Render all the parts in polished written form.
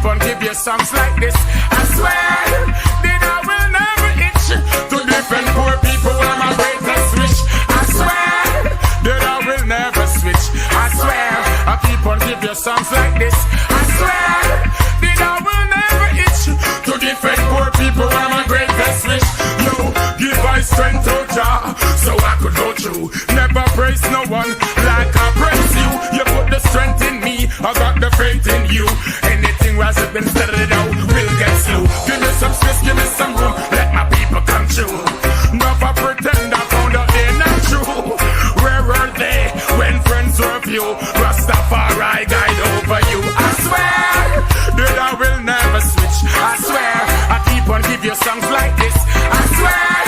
keep on give you songs like this. I swear that I will never itch to different poor people when my greatest wish. I swear that I will never switch. I swear I keep on give you songs like this. I swear that I will never itch to different poor people when my greatest wish. Yo, give my strength to Jah so I could go through. Never praise no one like I praise you. You put the strength in me, I got the faith in you. Anything was up and started out will get slow. Give me some space, give me some room, let my people come true. Never pretend I found out they're not true. Where were they when friends were few? Rastafari guide over you. I swear that I will never switch. I swear I keep on give you songs like this. I swear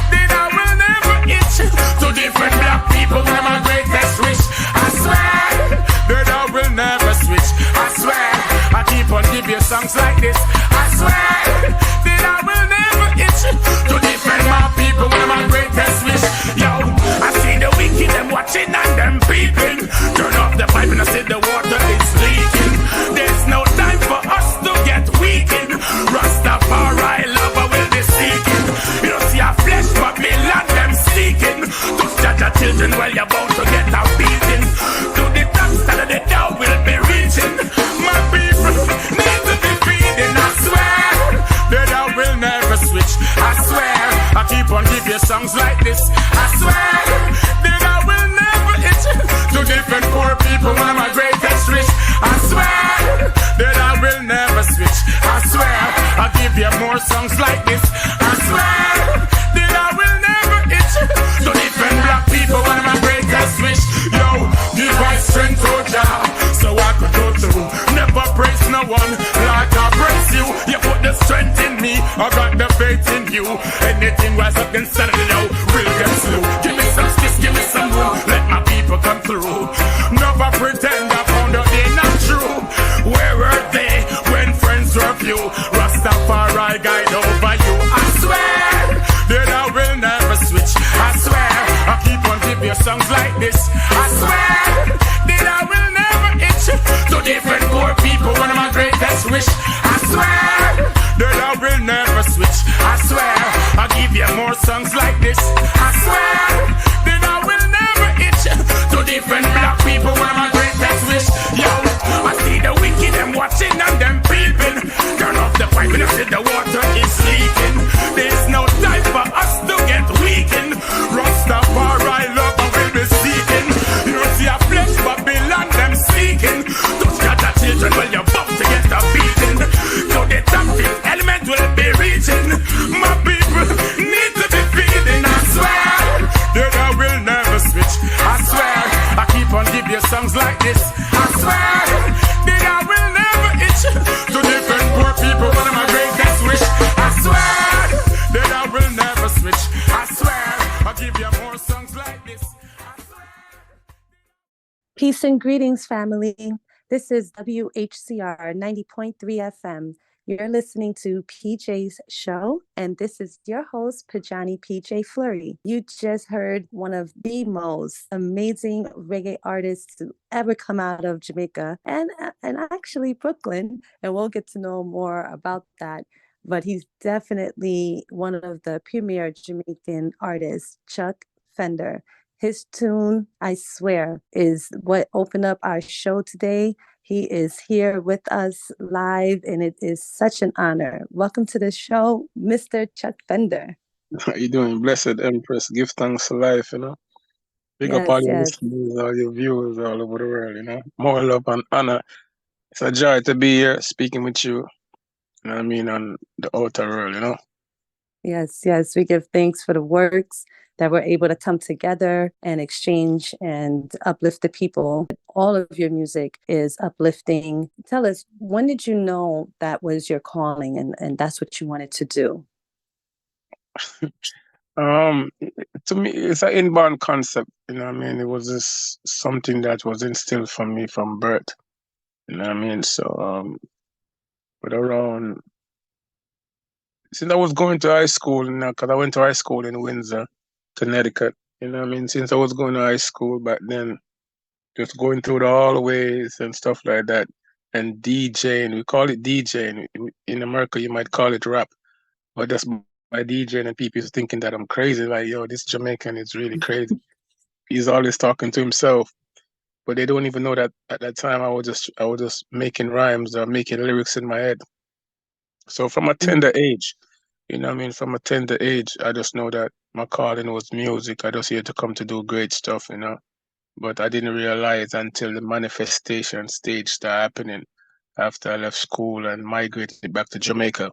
that I will never itch to different black people when my greatest wish. I swear that I will never switch. I swear I keep on give you songs like this. I swear that I will never itch to different black people when my greatest wish. Yo, I see the wicked them watching and them peeping. Turn off the pipe and I see the water is leaking. There's no time for us to get weakened. Rastafari lover will be seeking. You don't see our flesh but me land them seeking. To judge our children while you're about to get a beating. To the top side of the down will be reaching. My people need to be feeding. I swear that I will never switch. I swear I keep on give you songs like this. I swear that I will never itch to different poor people when my greatest wish. I swear that I will never switch. I swear I'll give you more songs like this. I swear that I will never itch to different black people when my greatest wish. Yo, give my strength to Jah so I could go through. Never praise no one like I praise you. You put the strength in me, I got the faith in you. Anything was up inside of it now will get slow. Give me some space, give me some room, let my people come through. Never pretend I found out they're not true. Where were they when friends were few? Rastafari guide over you. I swear that I will never switch. I swear I keep on give you songs like this. I swear that I will never itch to different poor people one of my greatest wish. I swear that I will never switch. I swear I'll give you more songs like this. I swear that I will never itch to different black people one of my greatest wish. Yo, I see the wicked them watching and them peeping. Turn off the pipe and I see the water is leaking. There's no time for us to get weakened. Rastafari love and will be seeking. You don't see a flesh but Babylon them seeking. Don't catch a children while you're about to get a beating. So the toxic element will be reaching. My people need to be feeding. I swear that I will never switch. I swear I keep on give you songs like this. I swear that I will never itch to different poor people one of my greatest wish. I swear that I will never switch. I swear I'll give you more songs like this. Peace and greetings, family. This is WHCR 90.3 FM. You're listening to PJ's show, and this is your host, Pojanee PJ Fleury. You just heard one of the most amazing reggae artists to ever come out of Jamaica and actually Brooklyn, and we'll get to know more about that. But he's definitely one of the premier Jamaican artists, Chuck FENDA. His tune, I swear, is what opened up our show today. He is here with us live, and it is such an honor. Welcome to the show, Mr. Chuck FENDA. How you doing? Blessed Empress. Give thanks for life, Big up all your listeners, all your viewers all over the world, More love and honor. It's a joy to be here speaking with you, on the outer world, Yes. We give thanks for the works that we're able to come together and exchange and uplift the people. All of your music is uplifting. Tell us, when did you know that was your calling and that's what you wanted to do? To me, it's an inborn concept, It was just something that was instilled from me from birth, So, but around, since I was going to high school, because I went to high school in Windsor, Connecticut, Since I was going to high school back then, just going through the hallways and stuff like that, and DJing. We call it DJing. In America, you might call it rap, but that's my DJing, and people is thinking that I'm crazy. Like, yo, this Jamaican is really crazy. He's always talking to himself, but they don't even know that at that time I was just making rhymes or making lyrics in my head. So from a tender age, you know what I mean? From a tender age, I just know that my calling was music. I just here to come to do great stuff, you know. But I didn't realize until the manifestation stage started happening after I left school and migrated back to Jamaica.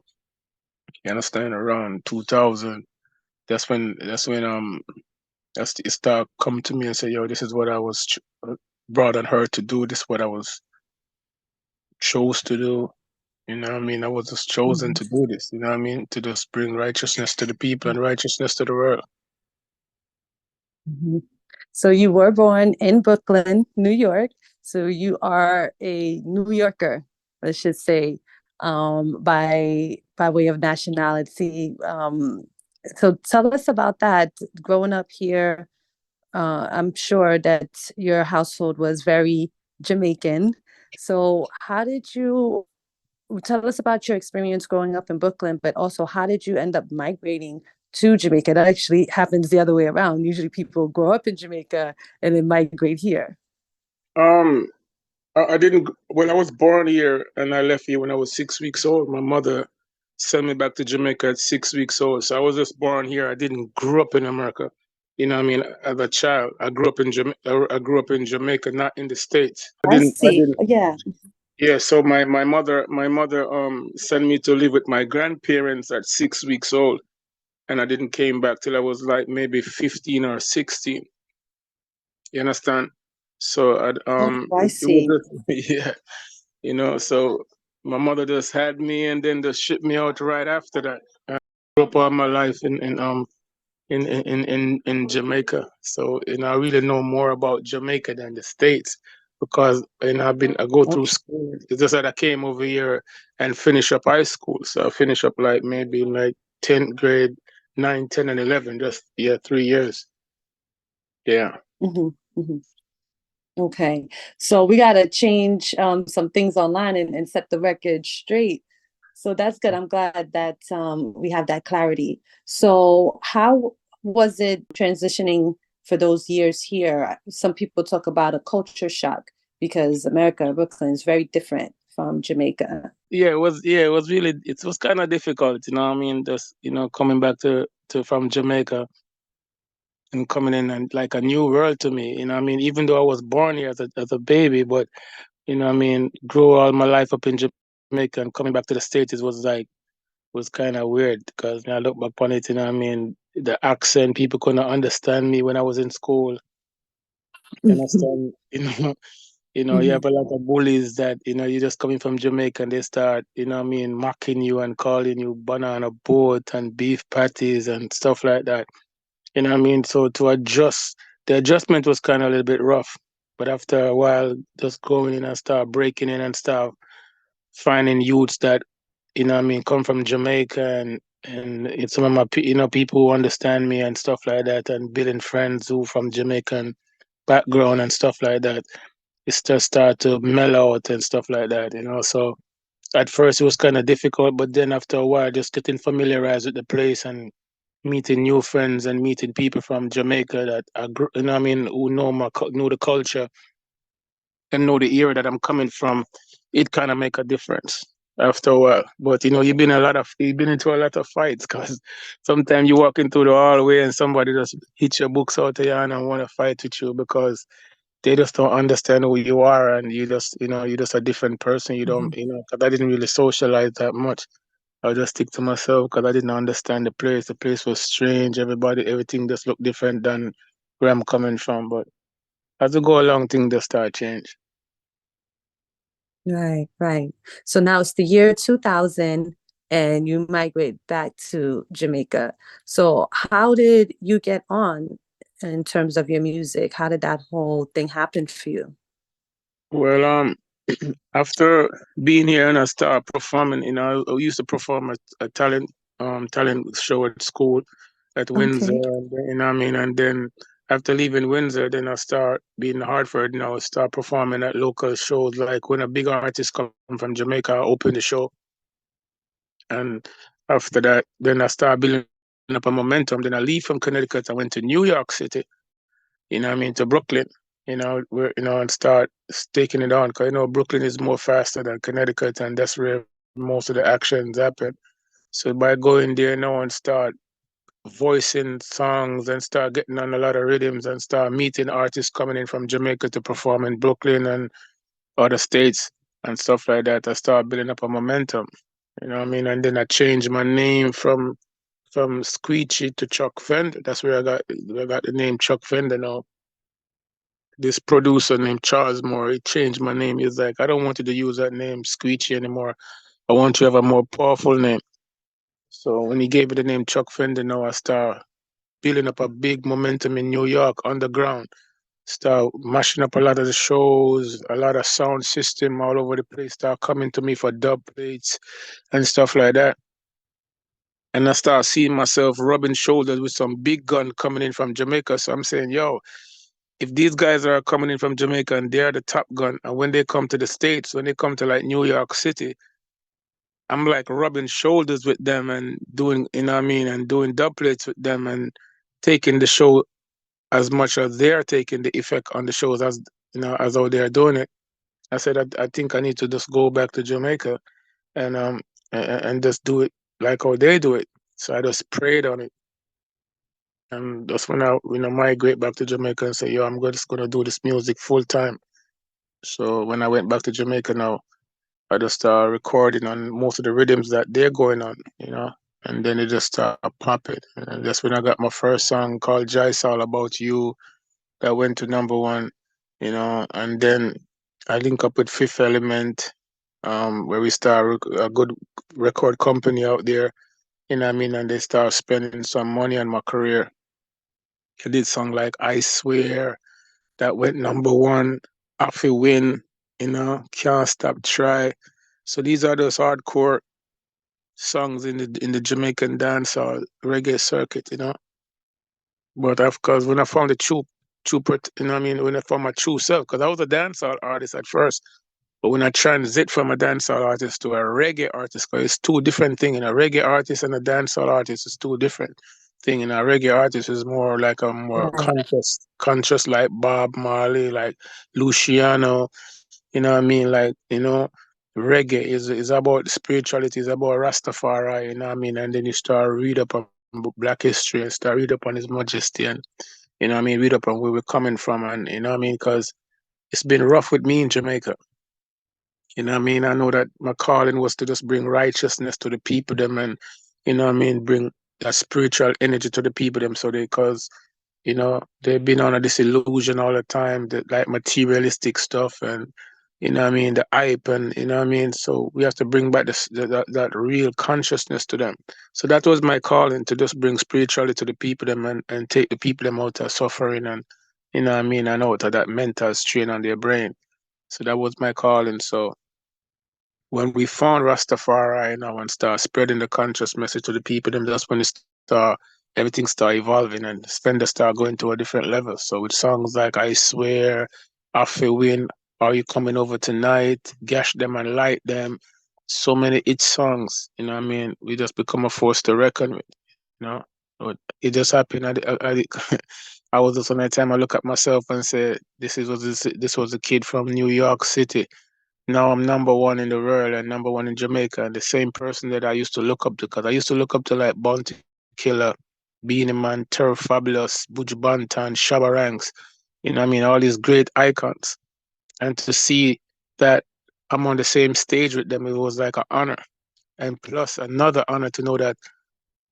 You understand? Around 2000, that's it start come to me and say, yo, this is what I was brought on her to do. This is what I was chose to do. You know what I mean? I was just chosen to do this. You know what I mean? To just bring righteousness to the people and righteousness to the world. Mm-hmm. So you were born in Brooklyn, New York. So you are a New Yorker, let's just say, by way of nationality. So tell us about that. Growing up here, I'm sure that your household was very Jamaican. So how did you tell us about your experience growing up in Brooklyn, but also how did you end up migrating to Jamaica? That actually happens the other way around. Usually people grow up in Jamaica and then migrate here. Um, I didn't. Well, I was born here and I left here when I was 6 weeks old. My mother sent me back to Jamaica at 6 weeks old. So I was just born here. I didn't grow up in America. You know what I mean? As a child, I grew up in I grew up in Jamaica, not in the States. I see. I didn't. Yeah. Yeah. So my mother sent me to live with my grandparents at 6 weeks old, and I didn't came back till I was like maybe 15 or 16. You understand? So Oh, I it was see. just yeah. You know, so my mother just had me and then just shipped me out right after that. I grew up all my life in Jamaica. So, you know, I really know more about Jamaica than the States because I go through Okay. school. It's just that I came over here and finish up high school. So I finish up like maybe like 10th grade, 9, 10, and 11, just 3 years. Yeah. Mm-hmm. Mm-hmm. Okay. So we got to change some things online and set the record straight. So that's good. I'm glad that we have that clarity. So how was it transitioning for those years here? Some people talk about a culture shock because America, Brooklyn is very different from Jamaica. It was really it was kind of difficult, you know what I mean? Just, you know, coming back to from Jamaica and coming in and like a new world to me, you know what I mean? Even though I was born here as a baby, but you know what I mean, grew all my life up in Jamaica and coming back to the States was kind of weird because when I look back on it, you know what I mean, the accent, people couldn't understand me when I was in school. You understand, you Mhm. have a lot of bullies that, you know, you're just coming from Jamaica and they start, you know what I mean, mocking you and calling you banana boat and beef patties and stuff like that. You know what I mean? So the adjustment was kind of a little bit rough. But after a while, just going in and start breaking in and start finding youths that, you know what I mean, come from Jamaica and it's some of my, people who understand me and stuff like that and building friends who from Jamaican background and stuff like that. It's just start to mellow out and stuff like that, you know. So at first it was kind of difficult, but then after a while, just getting familiarized with the place and meeting new friends and meeting people from Jamaica that are, you know what I mean, who know the culture and know the era that I'm coming from, it kind of make a difference after a while. But you know, you've been into a lot of fights because sometimes you walk into the hallway and somebody just hit your books out of your hand and want to fight with you because they just don't understand who you are and you're just a different person. You don't, Mhm. 'cause I didn't really socialize that much. I'll just stick to myself because I didn't understand the place. The place was strange. Everything just looked different than where I'm coming from. But as we go along, things just start change. Right, right. So now it's the year 2000 and you migrate back to Jamaica. So how did you get on in terms of your music? How did that whole thing happen for you? Well, after being here and I started performing, you know, I used to perform a talent show at school at Windsor, Okay. and, you know what I mean, and then after leaving Windsor, then I start being in Hartford now, start performing at local shows. Like when a big artist come from Jamaica, I open the show. And after that, then I start building up a momentum. Then I leave from Connecticut. I went to New York City, you know what I mean, to Brooklyn, where, and start taking it on. Because, Brooklyn is more faster than Connecticut, and that's where most of the actions happen. So by going there now and start voicing songs and start getting on a lot of rhythms and start meeting artists coming in from Jamaica to perform in Brooklyn and other states and stuff like that, I start building up a momentum. You know what I mean? And then I changed my name from Squeechy to Chuck Fender. That's where I got the name Chuck Fender now. This producer named Charles Moore, he changed my name. He's like, I don't want you to use that name Squeechy anymore. I want you to have a more powerful name. So when he gave me the name Chuck Fender, now I start building up a big momentum in New York underground. Start mashing up a lot of the shows, a lot of sound system all over the place. Start coming to me for dub plates and stuff like that. And I start seeing myself rubbing shoulders with some big gun coming in from Jamaica. So I'm saying, yo, if these guys are coming in from Jamaica and they're the top gun, and when they come to the States, when they come to like New York City, I'm like rubbing shoulders with them and doing, and doing dub plates with them and taking the show as much as they're taking the effect on the shows as as how they're doing it. I said I think I need to just go back to Jamaica and just do it like how they do it. So I just prayed on it. And that's when I migrate back to Jamaica and say, yo, I'm just gonna do this music full time. So when I went back to Jamaica now, I just started recording on most of the rhythms that they're going on, and then it just started popping. And that's when I got my first song called Jai's All About You that went to #1, and then I link up with Fifth Element, where we start a good record company out there, and they start spending some money on my career. I did song like I Swear that went #1, I Feel Win, Can't Stop Try. So these are those hardcore songs in the Jamaican dancehall reggae circuit, But of course, when I found the true, when I found my true self, because I was a dancehall artist at first, but when I transit from a dancehall artist to a reggae artist, because it's two different things. A reggae artist and a dancehall artist is two different things. And a reggae artist is more like a more Right. conscious like Bob Marley, like Luciano, like, reggae is about spirituality, is about Rastafari, and then you start read up on Black history and start read up on His Majesty and, read up on where we're coming from and, because it's been rough with me in Jamaica. I know that my calling was to just bring righteousness to the people them and, bring that spiritual energy to the people them so because they've been on a disillusion all the time, that like materialistic stuff and, the hype and, so we have to bring back that real consciousness to them. So that was my calling, to just bring spirituality to the people them and take the people them out of suffering and, and out of that mental strain on their brain. So that was my calling. So when we found Rastafari, and start spreading the conscious message to the people, then that's when everything start evolving and FENDA start going to a different level. So with songs like I Swear, I Feel Win, Are You Coming Over Tonight, Gash Them and Light Them, so many hit songs, we just become a force to reckon with, But it just happened. I was just on that time I look at myself and say, this was a kid from New York City. Now I'm #1 in the world and #1 in Jamaica, and the same person that I used to look up to, because I used to look up to like Bounty Killer, Beanie Man, Terror Fabulous, Buju Banton, Shabba Ranks, all these great icons. And to see that I'm on the same stage with them, it was like an honor. And plus another honor to know that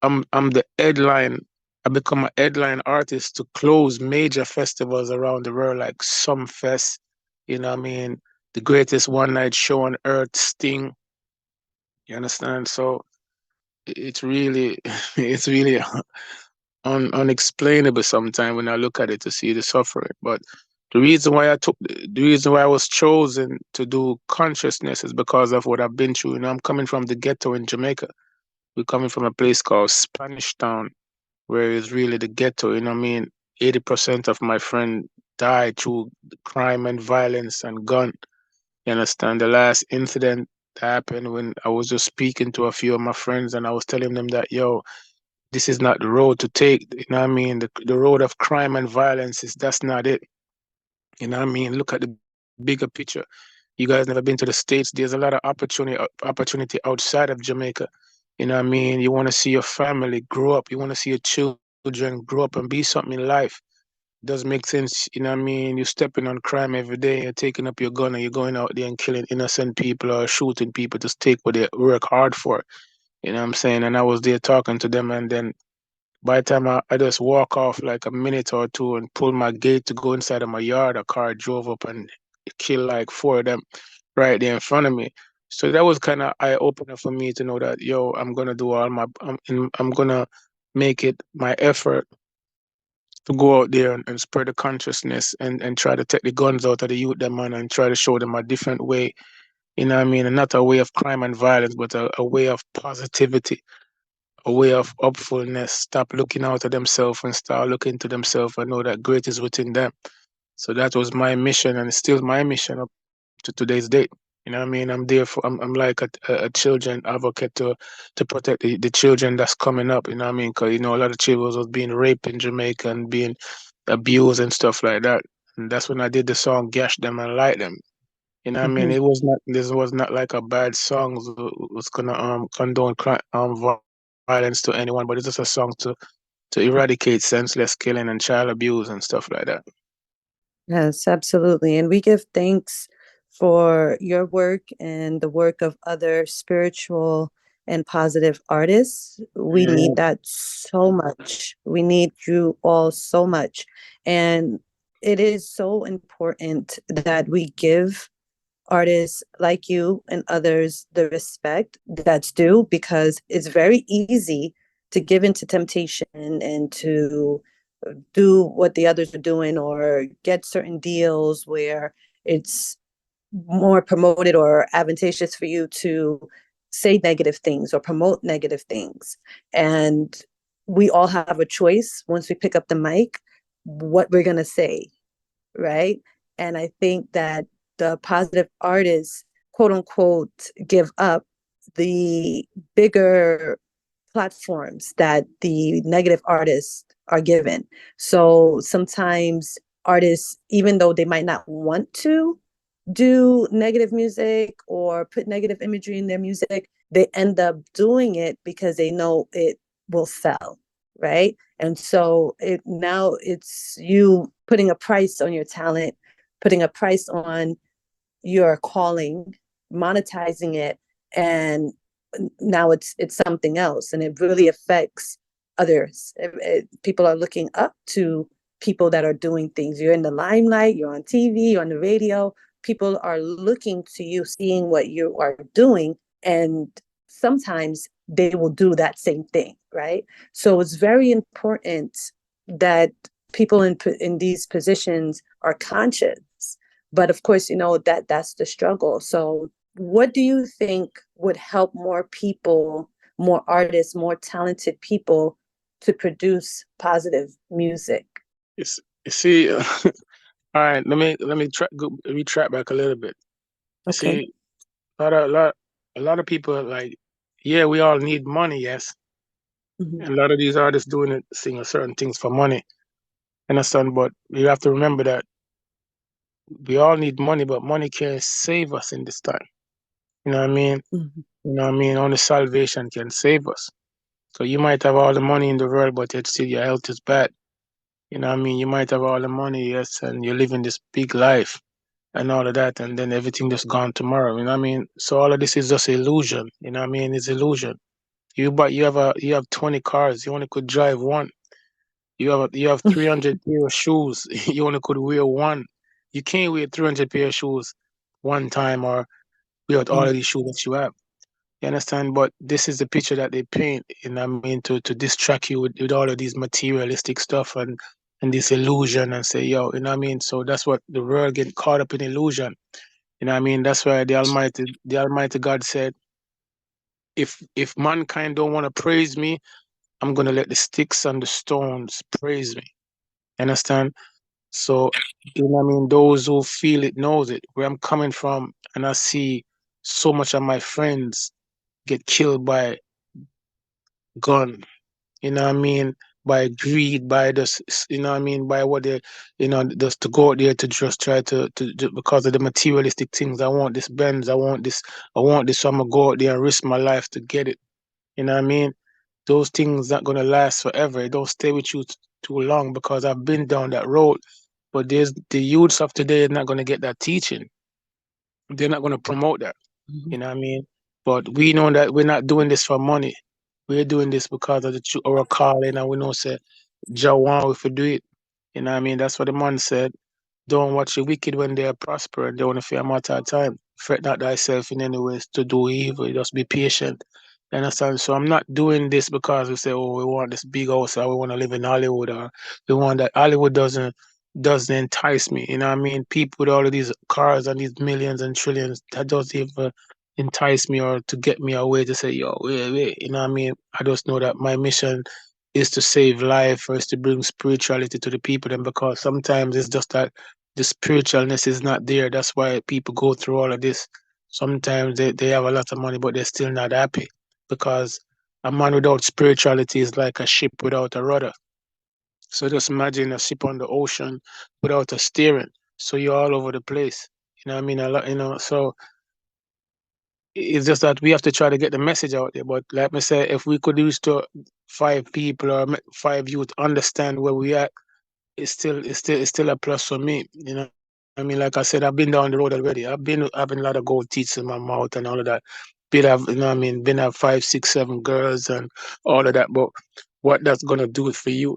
I'm the headline. I become a headline artist to close major festivals around the world, like Sumfest, the greatest one night show on earth, Sting. You understand? So it's really, it's really unexplainable sometimes when I look at it to see the suffering. But the reason why I was chosen to do consciousness is because of what I've been through. I'm coming from the ghetto in Jamaica. We're coming from a place called Spanish Town, where it's really the ghetto, 80% of my friend died through crime and violence and gun. You understand? The last incident happened when I was just speaking to a few of my friends and I was telling them that, yo, this is not the road to take. You know what I mean? The road of crime and violence that's not it. You know what I mean? Look at the bigger picture. You guys never been to the States. There's a lot of opportunity outside of Jamaica. You know what I mean? You want to see your family grow up. You want to see your children grow up and be something in life. Does make sense, you know what I mean? You're stepping on crime every day, you're taking up your gun and you're going out there and killing innocent people or shooting people to take what they work hard for. You know what I'm saying? And I was there talking to them, and then by the time I just walk off like a minute or two and pull my gate to go inside of my yard, a car drove up and killed like four of them right there in front of me. So that was kind of eye opener for me to know that, yo, I'm gonna do all my, I'm gonna make it my effort to go out there and spread the consciousness and try to take the guns out of the youth, them, man, and try to show them a different way. You know what I mean? And not a way of crime and violence, but a way of positivity, a way of hopefulness. Stop looking out at themselves and start looking to themselves and know that great is within them. So that was my mission, and it's still my mission up to today's date. You know what I mean? I'm there for, I'm like a children advocate to protect the children that's coming up. You know what I mean? Because, you know, a lot of children was being raped in Jamaica and being abused and stuff like that. And that's when I did the song Gash Them and Light Them. You know what I mean? Mhm. It was not, this was not like a bad song. It was gonna condone violence to anyone, but it's just a song to eradicate senseless killing and child abuse and stuff like that. Yes, absolutely. And we give thanks for your work and the work of other spiritual and positive artists. We Yeah. need that so much. We need you all so much. And it is so important that we give artists like you and others the respect that's due, because it's very easy to give into temptation and to do what the others are doing or get certain deals where it's more promoted or advantageous for you to say negative things or promote negative things. And we all have a choice once we pick up the mic what we're going to say, right? And I think that the positive artists, quote unquote, give up the bigger platforms that the negative artists are given. So sometimes artists, even though they might not want to do negative music or put negative imagery in their music, they end up doing it because they know it will sell, right? And so now it's you putting a price on your talent, putting a price on your calling, monetizing it, and now it's something else, and it really affects others. People are looking up to people that are doing things. You're in the limelight, you're on TV, you're on the radio. People are looking to you, seeing what you are doing, and sometimes they will do that same thing, right? So it's very important that people in these positions are conscious. But of course, you know, that's the struggle. So what do you think would help more people, more artists, more talented people to produce positive music? You see, all right, let me track back a little bit. You Okay. see, a lot of people like, yeah, we all need money, yes. Mhm. And a lot of these artists doing it, singing certain things for money. Understand? But you have to remember that we all need money, but money can't save us in this time. You know what I mean? Mhm. You know what I mean? Only salvation can save us. So you might have all the money in the world, but yet still your health is bad. You know what I mean? You might have all the money, yes, and you're living this big life and all of that, and then everything just gone tomorrow. You know what I mean? So all of this is just illusion. You know what I mean? It's illusion. You have 20 cars, you only could drive one. You have 300 pair of shoes, you only could wear one. You can't wear 300 pair of shoes one time or wear all of these shoes that you have. You understand? But this is the picture that they paint, you know what I mean, to distract you with all of these materialistic stuff and this illusion and say, yo, you know what I mean? So that's what the world get caught up in illusion. You know what I mean? That's why the Almighty God said, if mankind don't want to praise me, I'm gonna let the sticks and the stones praise me. Understand? So, those who feel it knows it. Where I'm coming from, and I see so much of my friends get killed by gun. By greed, by this, by what they, just to go out there to just try to because of the materialistic things. I want this Benz, I want this, so I'm gonna go out there and risk my life to get it. You know what I mean? Those things not gonna last forever. It don't stay with you too long because I've been down that road. But there's the youths of today is not gonna get that teaching. They're not gonna promote that. You know what I mean? But we know that we're not doing this for money. We're doing this because of our calling, and we know say Jah want if we do it. You know what I mean? That's what the man said. Don't watch the wicked when they are prosper, and don't fear a matter of time. Fret not thyself in any ways to do evil. Just be patient. You understand? So I'm not doing this because we say, oh, we want this big house, or we want to live in Hollywood, or we want that. Hollywood doesn't entice me. You know what I mean? People with all of these cars and these millions and trillions, that doesn't even entice me or to get me away to say, yo, wait. You know what I mean? I just know that my mission is to save life or is to bring spirituality to the people. And because sometimes it's just that the spiritualness is not there. That's why people go through all of this. Sometimes they have a lot of money, but they're still not happy because a man without spirituality is like a ship without a rudder. So just imagine a ship on the ocean without a steering. So you're all over the place. You know what I mean? A lot, so it's just that we have to try to get the message out there. But like I say, if we could use to 5 people or 5 youth understand where we at, it's still a plus for me. You know, I mean, like I said, I've been down the road already. I've been having a lot of gold teeth in my mouth and all of that. Been have 5, 6, 7 girls and all of that. But what that's gonna do it for you?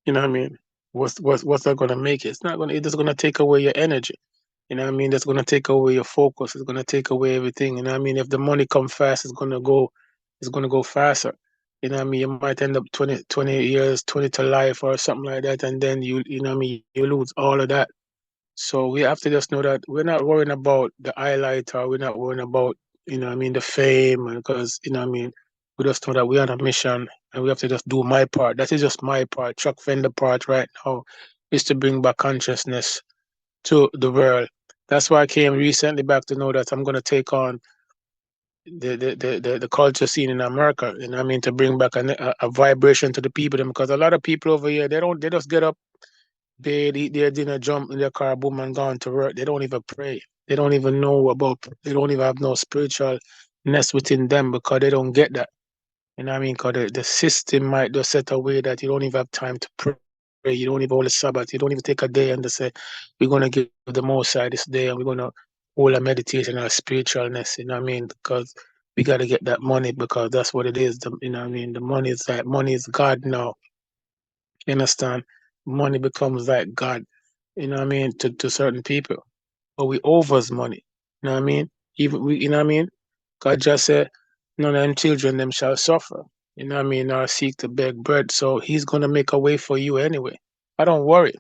You know what I mean? What's that gonna make it? It's not gonna. It's just gonna take away your energy. You know what I mean? That's gonna take away your focus. It's gonna take away everything. You know what I mean? If the money come fast, it's gonna go faster. You know what I mean? You might end up 20 years, 20 to life or something like that, and then you know what I mean, you lose all of that. So we have to just know that we're not worrying about the highlight or we're not worrying about, the fame because, what I mean, we just know that we're on a mission and we have to just do my part. That is just my part. Chuck Fender part right now is to bring back consciousness to the world. That's why I came recently back to know that I'm gonna take on the culture scene in America, and I mean to bring back a vibration to the people them because a lot of people over here they just get up, they eat their dinner, jump in their car, boom, and gone to work. They don't even pray. They don't even know about. They don't even have no spiritualness within them because they don't get that. You know what I mean? Because the system might just set a way that you don't even have time to pray. You don't even hold a Sabbath. You don't even take a day and just say, we're going to give the Most High this day and we're going to hold a meditation or a spiritualness. You know what I mean? Because we got to get that money because that's what it is. You know what I mean? The money is God now. You understand? Money becomes like God, you know what I mean, to certain people. But we offers money. You know what I mean? Even we, you know what I mean? God just said, none of them children them shall suffer. You know what I mean? Or seek to beg bread. So he's gonna make a way for you anyway. I don't worry.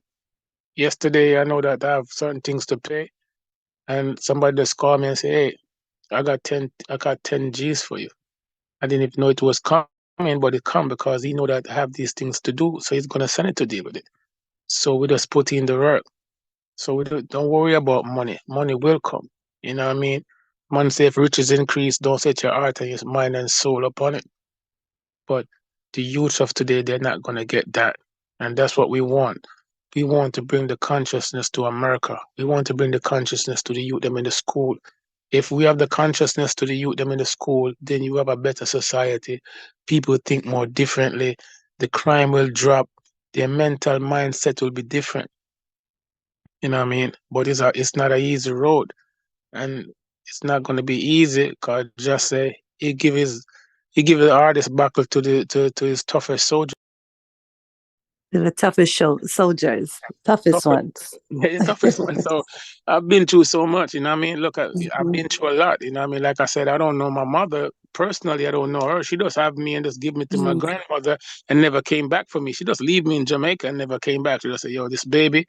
Yesterday I know that I have certain things to pay and somebody just called me and say, hey, I got 10 G's for you. I didn't even know it was coming, but it come because he know that I have these things to do. So he's gonna send it to deal with it. So we just put in the work. So we don't worry about money. Money will come. You know what I mean? Man say if riches increase, don't set your heart and your mind and soul upon it. But the youth of today, they're not gonna get that. And that's what we want. We want to bring the consciousness to America. We want to bring the consciousness to the youth them in the school. If we have the consciousness to the youth them in the school, then you have a better society. People think more differently. The crime will drop. Their mental mindset will be different. You know what I mean? But it's not an easy road, and it's not going to be easy. Cause just say he give the hardest battle to his toughest soldier. The toughest soldiers, toughest ones. The toughest one. So I've been through so much. You know what I mean? Look, I've been through a lot. You know what I mean? Like I said, I don't know my mother personally. I don't know her. She just have me and just give me to my grandmother and never came back for me. She just leave me in Jamaica and never came back. She just say, "Yo, this baby,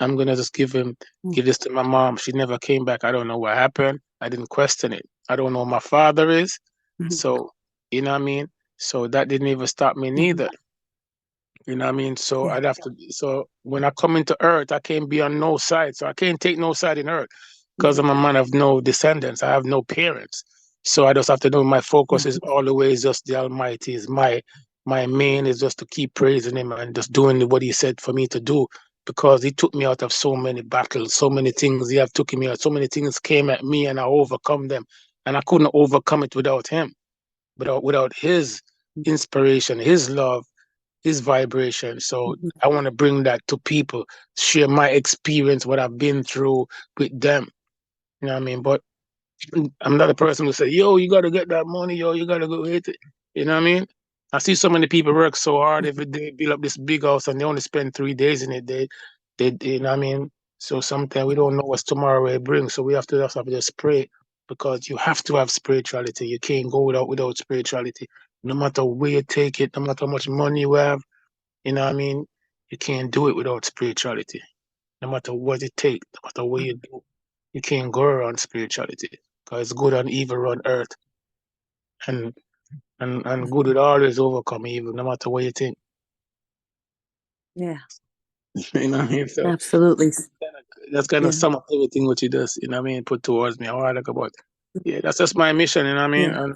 I'm gonna just give this to my mom." She never came back. I don't know what happened. I didn't question it. I don't know who my father is. So, you know what I mean? So that didn't even stop me neither. You know what I mean? So I'd have to. So when I come into Earth, I can't be on no side. So I can't take no side in Earth because I'm a man of no descendants. I have no parents. So I just have to know my focus is always just the Almighty. Is my main is just to keep praising Him and just doing what He said for me to do, because He took me out of so many battles, so many things He have taken me out. So many things came at me and I overcome them, and I couldn't overcome it without Him, without His inspiration, His love, His vibration. So I want to bring that to people, share my experience, what I've been through with them. You know what I mean? But I'm not a person who say, yo, you got to get that money, yo, you got to go hit it. You know what I mean? I see so many people work so hard every day, build up this big house, and they only spend 3 days in it. They you know what I mean? So sometimes we don't know what tomorrow will bring. So we have to just pray, because you have to have spirituality. You can't go without spirituality. No matter where you take it, no matter how much money you have, you know what I mean? You can't do it without spirituality. No matter what it takes, no matter what you do, you can't go around spirituality, because good and evil run earth. And good will always overcome evil, no matter what you think. Yeah. You know what I mean? So Absolutely. that's kind of sum up everything what he does, you know what I mean, put towards me. How I like about that's just my mission, you know what I mean? Yeah. And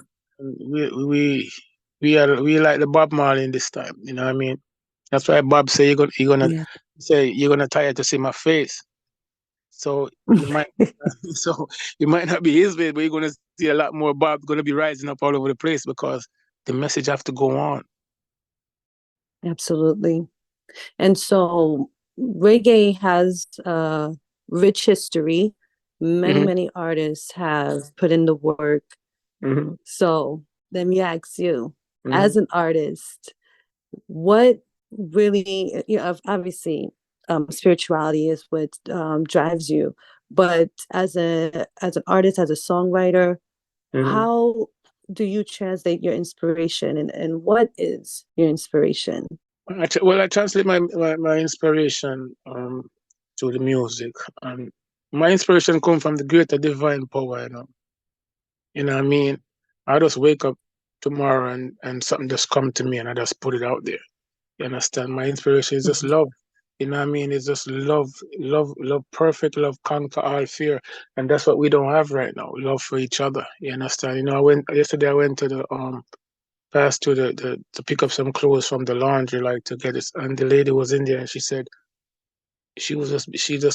we like the Bob Marley in this time, you know what I mean? That's why Bob say you're gonna tire to see my face. So you might so it might not be his way, but you're gonna see a lot more Bob gonna be rising up all over the place, because the message have to go on. Absolutely. And so reggae has a rich history. Many artists have put in the work. So let me ask you, as an artist, what really, obviously, spirituality is what drives you. But as an artist, as a songwriter, how do you translate your inspiration, and what is your inspiration? Well, I translate my inspiration to the music. My inspiration comes from the greater divine power, You know what I mean? I just wake up tomorrow and something just come to me and I just put it out there. You understand? My inspiration is just love. You know what I mean? It's just love, perfect love conquer all fear. And that's what we don't have right now. Love for each other. You understand? You know, yesterday I went to the passed to to pick up some clothes from the laundry, like to get it, and the lady was in there and she just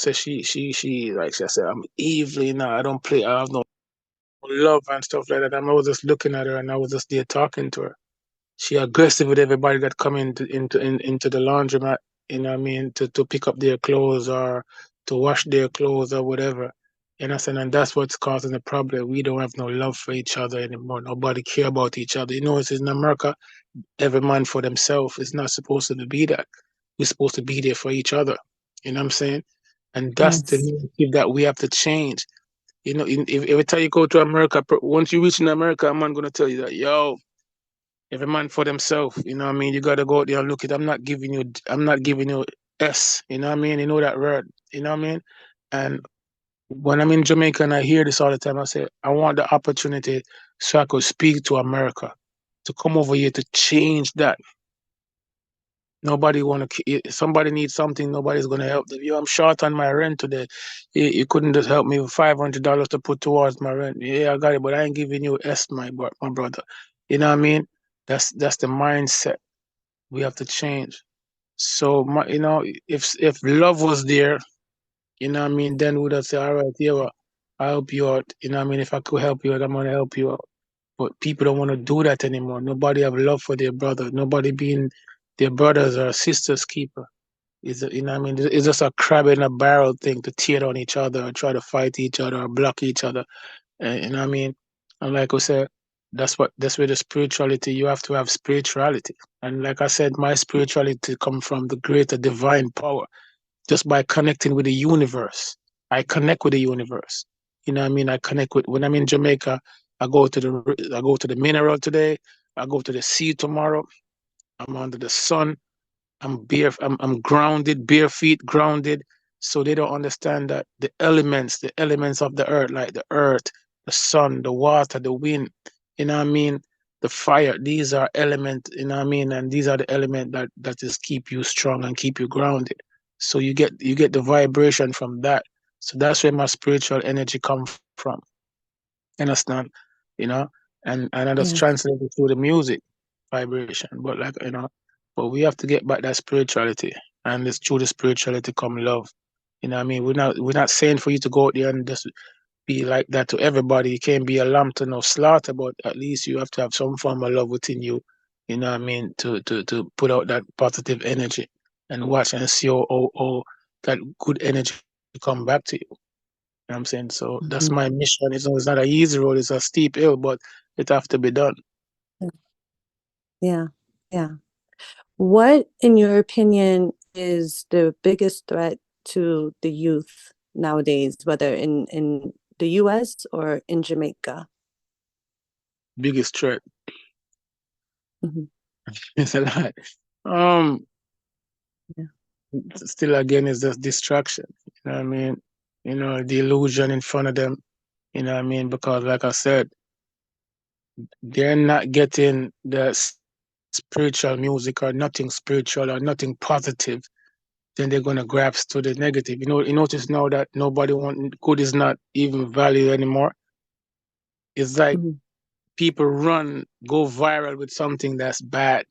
said she like she said, I'm evil, you know, I have no love and stuff like that. And I was just looking at her and I was just there talking to her. She aggressive with everybody that come into the laundromat, you know what I mean, to pick up their clothes or to wash their clothes or whatever. You know, and that's what's causing the problem. We don't have no love for each other anymore. Nobody care about each other. You know, it's in America, every man for themselves. It's not supposed to be that. We're supposed to be there for each other. You know what I'm saying? And that's the narrative that we have to change. You know, if every time you go to America, once you reach in America, a man gonna tell you that, yo, every man for themselves. You know what I mean? You gotta go out there and look it. I'm not giving you S. You know what I mean? You know that word. You know what I mean? And when I'm in Jamaica and I hear this all the time, I say, I want the opportunity so I could speak to America, to come over here to change that. Nobody somebody needs something, nobody's gonna help them. Yo, I'm short on my rent today. You couldn't just help me with $500 to put towards my rent. Yeah, I got it, but I ain't giving you S, my brother. You know what I mean? That's the mindset we have to change. So if love was there, you know what I mean, then we'd have say, all right, yeah, well, I'll help you out. You know what I mean? If I could help you out, I'm gonna help you out. But people don't want to do that anymore. Nobody have love for their brother. Nobody being their brothers or sisters keeper. You know what I mean? It's just a crab in a barrel thing to tear on each other or try to fight each other or block each other. You know what I mean? And like I said, that's where the spirituality, you have to have spirituality. And like I said, my spirituality come from the greater divine power, just by connecting with the universe. I connect with the universe. You know what I mean? I connect with, when I'm in Jamaica, I go to the mineral today, I go to the sea tomorrow, I'm under the sun, I'm grounded, bare feet grounded. So they don't understand that the elements of the earth, like the earth, the sun, the water, the wind, you know what I mean? the fire. These are elements, you know what I mean? And these are the elements that just keep you strong and keep you grounded. So you get the vibration from that. So that's where my spiritual energy come from. Understand? You know? And I just Yes. translate it through the music vibration. But like, but we have to get back that spirituality. And it's through the spirituality come love. You know what I mean? We're not saying for you to go out there and just be like that to everybody. You can't be a lamb to no slaughter, but at least you have to have some form of love within you. You know what I mean? To put out that positive energy and watch and see how that good energy come back to you. You know what I'm saying? So that's my mission. It's not an easy road, it's a steep hill, but it have to be done. Yeah. Yeah. What, in your opinion, is the biggest threat to the youth nowadays, whether in the US or in Jamaica? Biggest threat. Mhm. It's a lot. Um Yeah. Still again is just distraction. You know what I mean? The illusion in front of them. You know what I mean? Because like I said, they're not getting the spiritual music or nothing spiritual or nothing positive, then they're gonna grasp to the negative. You notice now that nobody want good is not even valued anymore. It's like Mhm. people go viral with something that's bad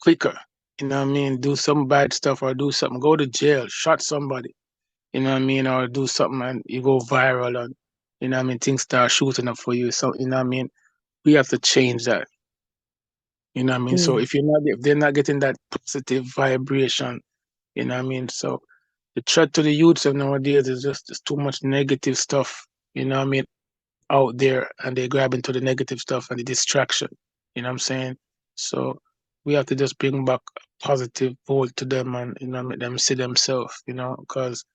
quicker. You know what I mean? Do some bad stuff or do something, go to jail, shot somebody, you know what I mean, or do something and you go viral and you know what I mean, things start shooting up for you. So you know what I mean? We have to change that. You know what I mean? So Yeah. if they're not getting that positive vibration, you know what I mean? So the threat to the youths of nowadays is just too much negative stuff, you know what I mean, out there, and they grab into the negative stuff and the distraction. You know what I'm saying? So we have to just bring back a positive vote to them and make them see themselves, because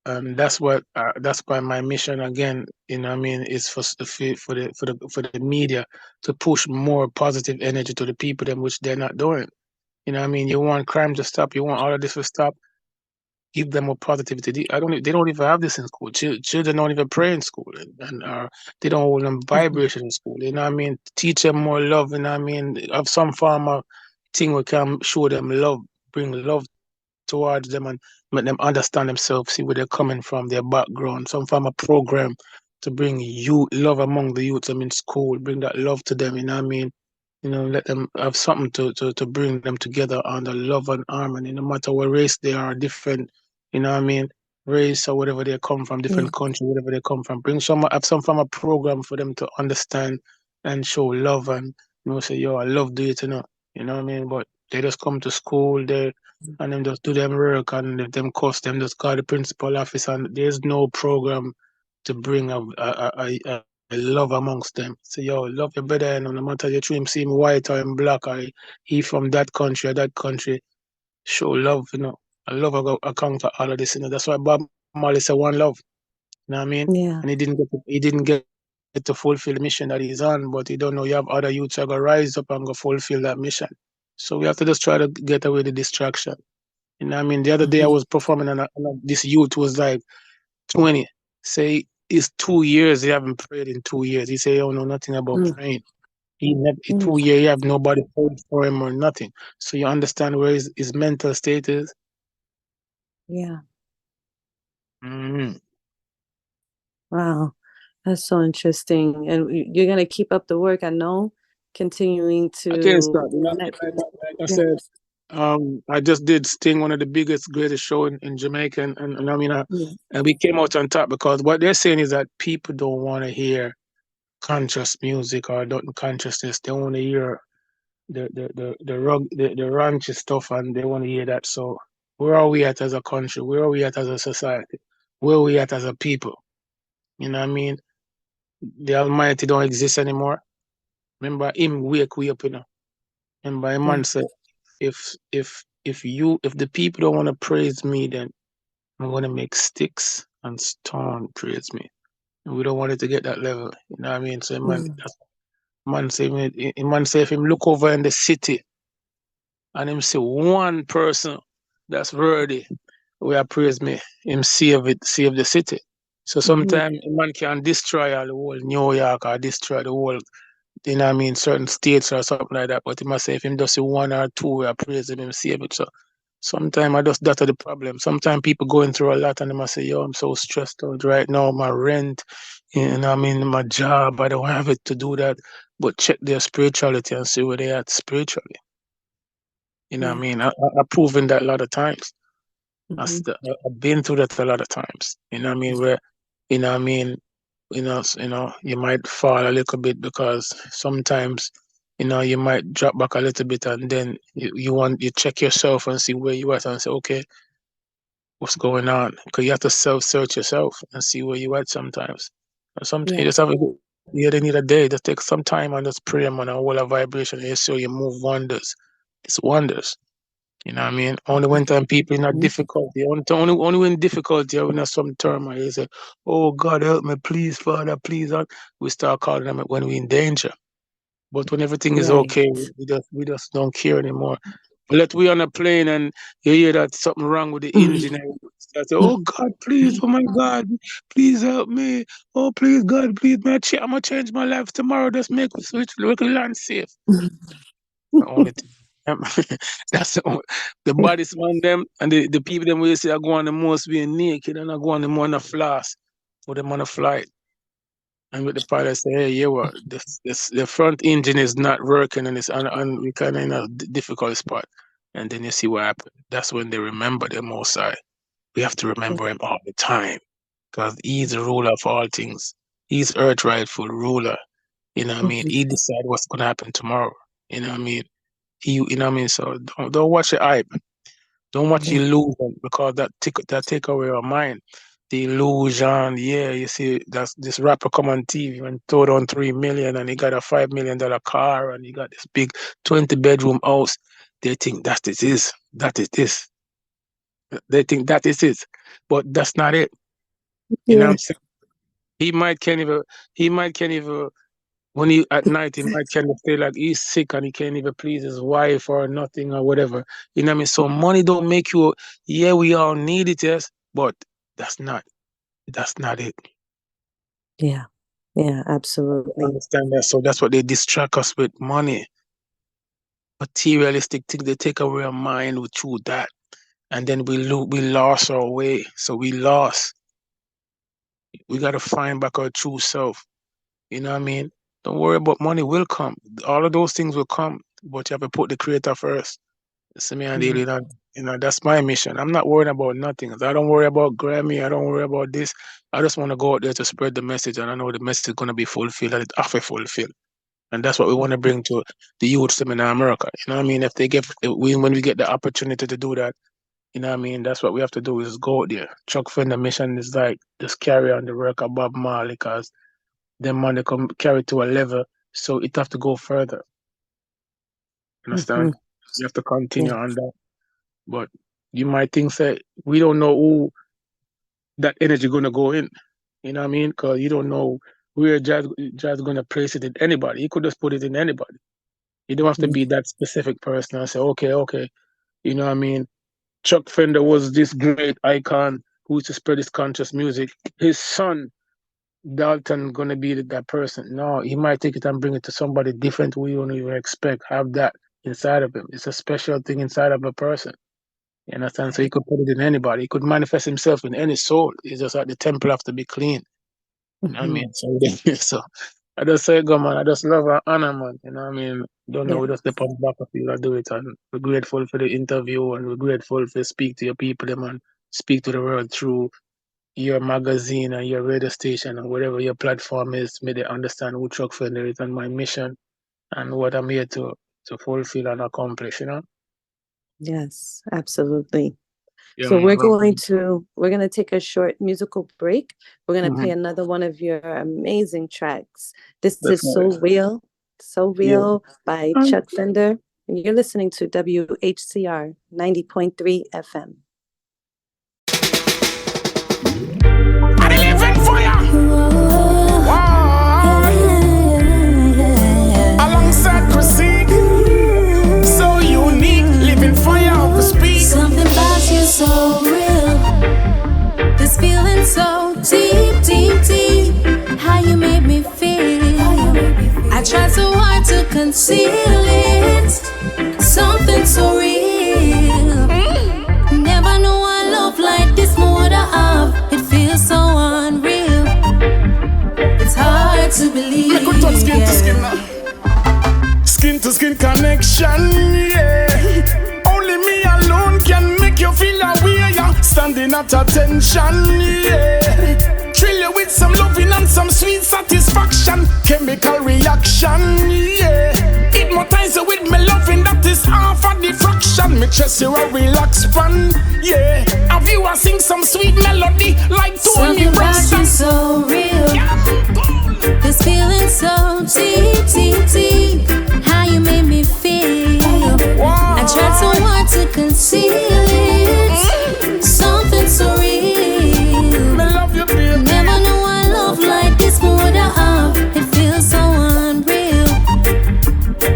that's why my mission again, I mean, is for the media to push more positive energy to the people them which they're not doing. You know what I mean? You want crime to stop, you want all of this to stop, give them more positivity. They don't even have this in school. Children don't even pray in school, and they don't hold them vibration in school. You know what I mean? Teach them more love. You know what I mean? Have some form of thing we can show them love, bring love towards them, and make them understand themselves, see where they're coming from, their background. Some form of program to bring love among the youths. I mean, school, bring that love to them. You know what I mean? Let them have something to bring them together under love and harmony, no matter what race they are, different, you know what I mean, race or whatever they come from, Yeah. different country, whatever they come from. Have some form of program for them to understand and show love and, say, yo, I love do it, you know what I mean? But they just come to school, and them just do them work, and if them cost them just call the principal office, and there's no program to bring a love amongst them. Say, yo, love your brother, and no matter you treat him, see him white or him black, or he from that country or that country, show love, I love account for all of this, That's why Bob Marley said one love, you know what I mean? Yeah. And he didn't get to fulfill the mission that he's on, but he don't know you have other youths that go rise up and go fulfill that mission. So we have to just try to get away the distraction. You know what I mean? The other day I was performing and this youth was like 20. Say it's 2 years he haven't prayed in 2 years. He say, "Oh, know nothing about Mm. praying. He never in Mm. 2 years he have nobody prayed for him or nothing." So you understand where his mental state is. Yeah. Mm-hmm. Wow. That's so interesting. And you're going to keep up the work, I know, continuing I can't to stop. connect. Like I Yeah. said, I just did Sting, one of the biggest, greatest show in Jamaica, and I mean, Yeah. and we came out on top because what they're saying is that people don't want to hear conscious music or don't consciousness. They want to hear the raunchy stuff, and they want to hear that. So where are we at as a country? Where are we at as a society? Where are we at as a people? You know what I mean? The Almighty don't exist anymore. Remember him wake we up, Remember him Yeah. man said, if the people don't want to praise me, then I'm gonna make sticks and stone praise me. And we don't want it to get that level. You know what I mean? So Mm. man say if him look over in the city and him see one person that's worthy, we are praise me, him save the city. So Mhm. sometimes a man can destroy all the whole New York or destroy the whole you know what I mean, certain states or something like that. But he must say if him just see one or two, I praise him save it. So sometimes I just that's the problem. Sometimes people going through a lot and they must say, yo, I'm so stressed out right now, my rent, you know what I mean, my job, I don't have it to do that. But check their spirituality and see where they at spiritually. You know what I mean? I've proven that a lot of times. I've been through that a lot of times. You know what I mean? Where, you know what I mean, you might fall a little bit because sometimes, you might drop back a little bit and then you check yourself and see where you at and say, okay, what's going on? Because you have to self-search yourself and see where you at sometimes. And sometimes you just have they need a day. Just take some time and just pray, man, and hold a vibration and you see you move wonders. It's wonders. You know what I mean? Only when time people in a difficulty, only when difficulty or when some turmoil, you say, oh God help me, please, Father, please. We start calling them when we're in danger. But when everything is okay, we just don't care anymore. Let we on a plane and you hear that something wrong with the engine and you start say, oh God, please, oh my God, please help me. Oh please, God, please, man, I'm gonna change my life tomorrow. Just make me switch, make land safe. The only thing. That's the bodies on them and the people them we say are going the most being naked and are going the more on a floss or them on a flight. And with the pilot say, hey, yeah, well, the front engine is not working and it's on we kind of in a difficult spot. And then you see what happened. That's when they remember the Most High. We have to remember him all the time because he's the ruler of all things. He's earth rightful ruler. You know what I mean? He decides what's going to happen tomorrow. You know what I mean? You know what I mean? So don't watch the hype. Don't watch the illusion because that take away your mind. The illusion, you see this rapper come on TV and throw on 3 million and he got a $5 million car and he got this big 20-bedroom house. They think that it is. That is this. They think that is it. But that's not it. You know what I'm saying? He might can't even when he at night he might kind of feel like he's sick and he can't even please his wife or nothing or whatever. You know what I mean? So money don't make you we all need it, yes, but that's not it. Yeah, absolutely. I understand that. So that's what they distract us with money. Materialistic things, they take away our mind through that. And then we lost our way. So we lost. We gotta find back our true self. You know what I mean? Don't worry about money will come. All of those things will come, but you have to put the creator first. See me and daily, that's my mission. I'm not worried about nothing. I don't worry about Grammy. I don't worry about this. I just want to go out there to spread the message, and I know the message is going to be fulfilled, and it have to fulfill. And that's what we want to bring to the youth in America. You know what I mean? When we get the opportunity to do that, you know what I mean? That's what we have to do is go out there. Chuck FENDA mission is like just carry on the work of Bob Marley because them money come carry to a level, so it have to go further. Understand? You have to continue on that. But you might think that we don't know who that energy gonna go in. You know what I mean? Because you don't know where jazz gonna place it in anybody. You could just put it in anybody. You don't have to be that specific person and say, okay. You know what I mean? Chuck FENDA was this great icon who used to spread his conscious music. His son Dalton gonna be that person. No, he might take it and bring it to somebody different we don't even expect. Have that inside of him. It's a special thing inside of a person. You understand? So he could put it in anybody. He could manifest himself in any soul. It's just like the temple have to be clean. You know what I mean? So I just say, go man, I just love and honor, man. You know what I mean? Don't know, we just step on the back of you and do it. And we're grateful for the interview and we're grateful for speak to your people, man. Speak to the world through your magazine and your radio station and whatever your platform is, may they understand who Chuck FENDA is and my mission and what I'm here to fulfill and accomplish, you know? Yes, absolutely. Yeah, so man, we're going to take a short musical break. We're going to play another one of your amazing tracks. This is So Real by Chuck FENDA. And you're listening to WHCR 90.3 FM. I live fire. Alongside Chrissy, so unique, living fire of the speed. Something about you so real. This feeling so deep. How you made me feel. I tried so conceal it. Something so real. Never knew a love like this more to have. It feels so unreal. It's hard to believe. Make we touch skin to skin now. Skin to skin connection, yeah. Only me alone can make you feel away, yeah. Standing at attention, yeah. Thrill you with some loving and some sweet satisfaction. Chemical reaction, yeah. Hypnotize you with me loving, that is half a diffraction. Me chest you a relax pan, yeah. Have you a sing some sweet melody like Tony Something about Braxton? you so real. This feeling so deep, deep, deep. How you made me feel. Wow. I tried so hard to conceal it. Something so real. Me love you, baby. Never knew a love like this more to have. It feels so unreal.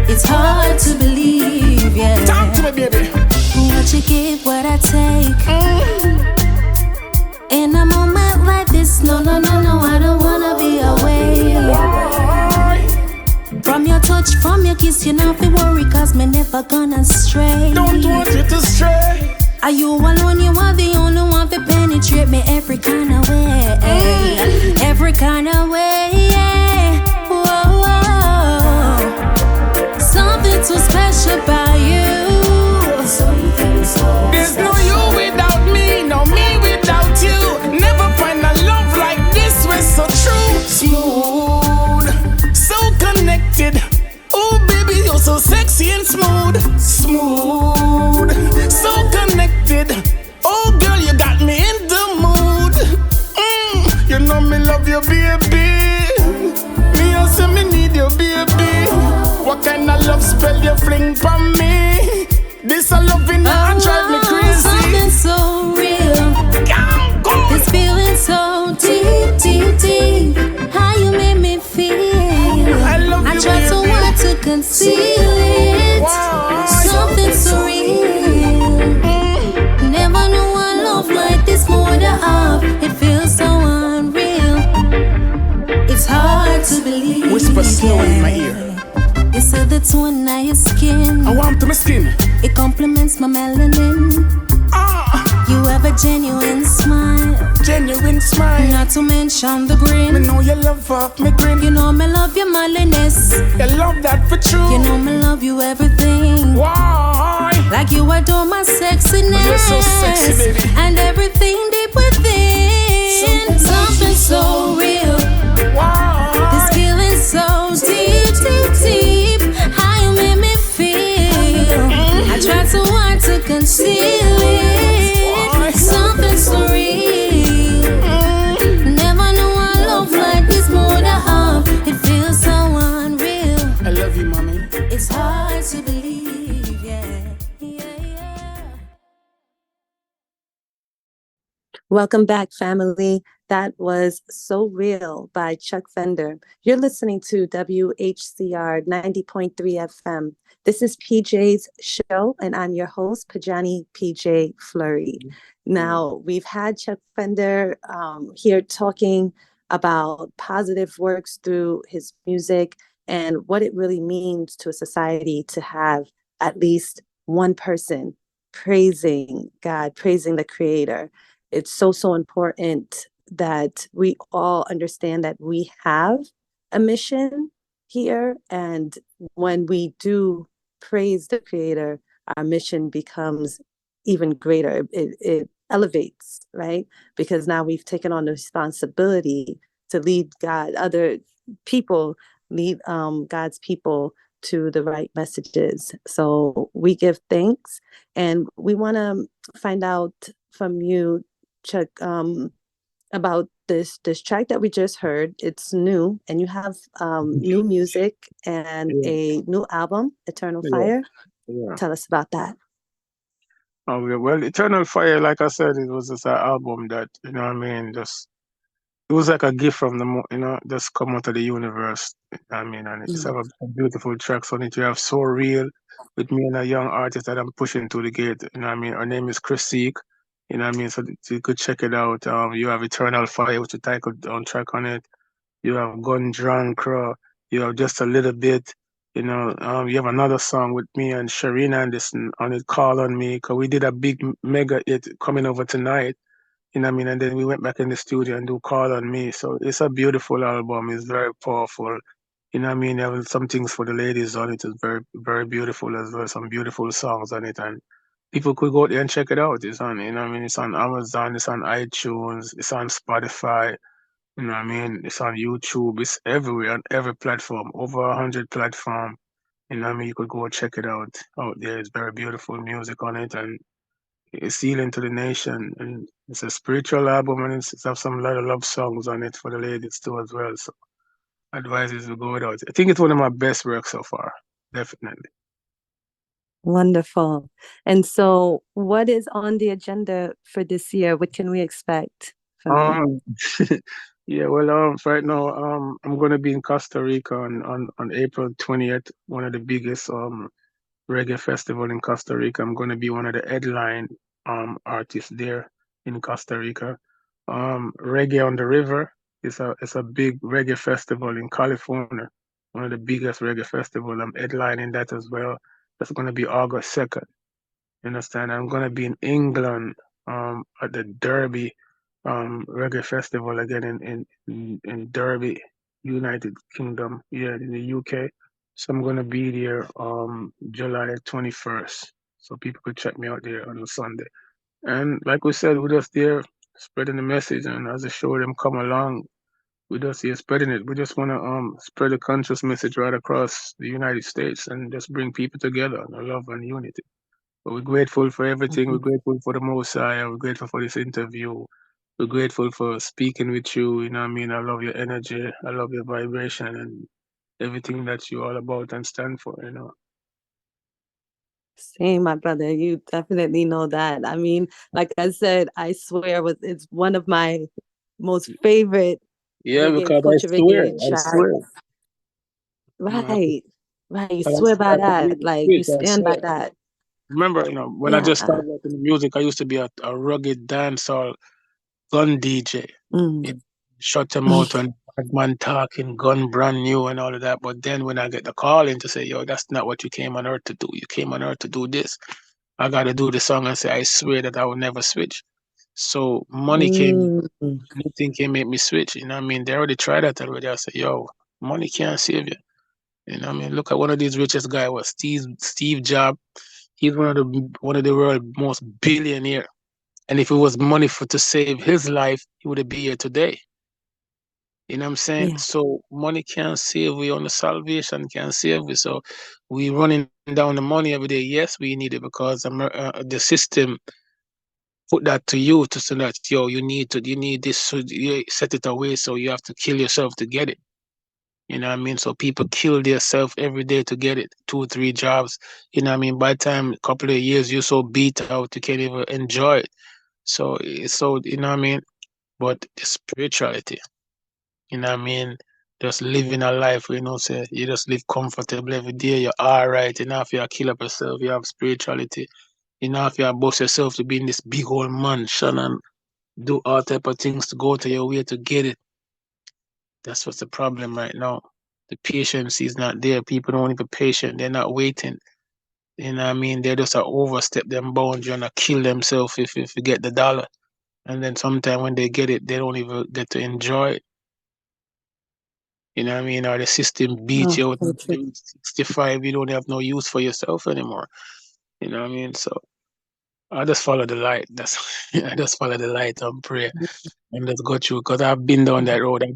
It's hard to believe, yeah. Talk to me, baby. What you give, what I take. In a moment like this, no, no, no, no, I don't wanna be away. From your touch, from your kiss, you know fi worry, cause me never gonna stray. Don't want you to stray. Are you alone? You are the only one to penetrate me every kind of way. Every kind of way, yeah. Whoa, whoa. Something so special about you. There's no you without me, no me without you. Never find a love like this was so true. Smooth, so connected. Oh baby, you're so sexy and smooth. Smooth, so connected. Oh girl, you got me in the mood. You know me love you, baby. Me also me need you, baby. What kind of love spell you fling for me? This a loving that drive me crazy. Something so real. This feeling so deep, deep, deep. How you made me feel. I love you, I tried so baby. hard to conceal it. Wow. Something so real. Never knew a love like this more to have. It feels so unreal. It's hard to believe. Whisper slow in my ear. You said the tone of your skin. I want to my skin. It complements my melanin. You have a genuine smile. Genuine smile. Not to mention the Me grin. know you love off me grin. You know me love your manliness. You love that for true. You know me love you everything. Why? Like you adore my sexiness. You're so sexy, baby. And everything deep within. Something so real. Why? This feeling so deep, deep, deep. How you made me feel. I tried so hard to conceal it. Something so real. Never knew a love like this more to have. It feels so unreal. I love you, mommy. It's hard to believe, yeah. Yeah, yeah. Welcome back, family. That was So Real by Chuck Fender. You're listening to WHCR 90.3 FM. This is PJ's show, and I'm your host, Pojanee PJ Fleury. Now, we've had Chuck Fender here talking about positive works through his music and what it really means to a society to have at least one person praising God, praising the Creator. It's so, so important that we all understand that we have a mission here. And when we do praise the Creator, our mission becomes even greater. It elevates, right? Because now we've taken on the responsibility to lead other people, lead God's people to the right messages. So we give thanks, and we want to find out from you, Chuck, about this track that we just heard. It's new, and you have new music and a new album, Eternal Fire. Yeah. Tell us about that. Oh, yeah. Well, Eternal Fire, like I said, it was just an album that, you know what I mean, just, it was like a gift from just come out of the universe. You know what I mean, and it just have some beautiful tracks on it. You have So Real with me and a young artist that I'm pushing to the gate. You know what I mean? Her name is Christique. You know what I mean? So you could check it out. You have Eternal Fire, which is titled on track on it. You have Gun Drunk Crow. You have Just a Little Bit. You have another song with me and Shireen Anderson on it, Call on Me, because we did a big mega hit coming over tonight. And then we went back in the studio and do Call on Me. So it's a beautiful album. It's very powerful. There some things for the ladies on it. It's very, very beautiful as well. Some beautiful songs on it. And people could go out there and check it out. It's on, it's on Amazon, it's on iTunes, it's on Spotify. It's on YouTube, it's everywhere on every platform, over 100 platform. You could go check it out there. It's very beautiful music on it, and it's healing to the nation. And it's a spiritual album, and it's have some lot of love songs on it for the ladies too as well. So advice is to go it out. I think it's one of my best works so far, definitely. Wonderful. And so what is on the agenda for this year? What can we expect from you? Yeah, well, right now, I'm gonna be in Costa Rica on April 20th, one of the biggest reggae festival in Costa Rica. I'm gonna be one of the headline artists there in Costa Rica. Reggae on the River is a big reggae festival in California, one of the biggest reggae festival. I'm headlining that as well. That's gonna be August 2nd. You understand? I'm gonna be in England at the Derby reggae festival again in Derby, United Kingdom, yeah, in the UK. So I'm gonna be there July 21st. So people could check me out there on a Sunday. And like we said, we're just there spreading the message, and as the show them come along, we just here spreading it. We just wanna spread the conscious message right across the United States and just bring people together in love and unity. But we're grateful for everything. We're grateful for the Most High. We're grateful for this interview. We're grateful for speaking with you. I love your energy. I love your vibration and everything that you're all about and stand for. Same, my brother. You definitely know that. I mean, like I said, I swear it's one of my most favorite Yeah, reggae, because I culture swear, reggae I tracks. swear. Right. Right. You I swear by really that. Like you quick, I stand by swear. that. Remember, when I just Yeah. started working in music, I used to be a rugged dancehall gun DJ. Mm. It shut them out when bad man talking, gun brand new and all of that. But then when I get the call in to say, yo, that's not what you came on earth to do. You came on earth to do this. I got to do the song and say, I swear that I will never switch. So money came, Mm. nothing can make me switch. They already tried that already. I said, yo, money can't save you. Look at one of these richest guy was Steve Jobs. He's one of the world most billionaire. And if it was money for to save his life, he would be here today. You know what I'm saying? Yeah. So money can't save you, on the salvation can't save you. So we running down the money every day. Yes, we need it because the system put that to you to say that you need this, so you set it away. So you have to kill yourself to get it. You know what I mean? So people kill themselves every day to get it, 2, 3 jobs. You know what I mean? By the time a couple of years, you're so beat out, you can't even enjoy it. So you know what I mean? But the spirituality. You know what I mean? Just living a life, say you just live comfortable every day, you're all right. If you kill up yourself, you have spirituality. If you boast yourself to be in this big old mansion and do all type of things to go to your way to get it. That's what's the problem right now. The patience is not there. People don't even patient. They're not waiting. You know what I mean? They just overstep them boundary and kill themselves if you get the dollar. And then sometime when they get it, they don't even get to enjoy it. You know what I mean? Or the system beat Oh, you out so at true. 65, you don't have no use for yourself anymore. You know what I mean? So I just follow the light. I just follow the light and pray and just go through because I've been down that road. I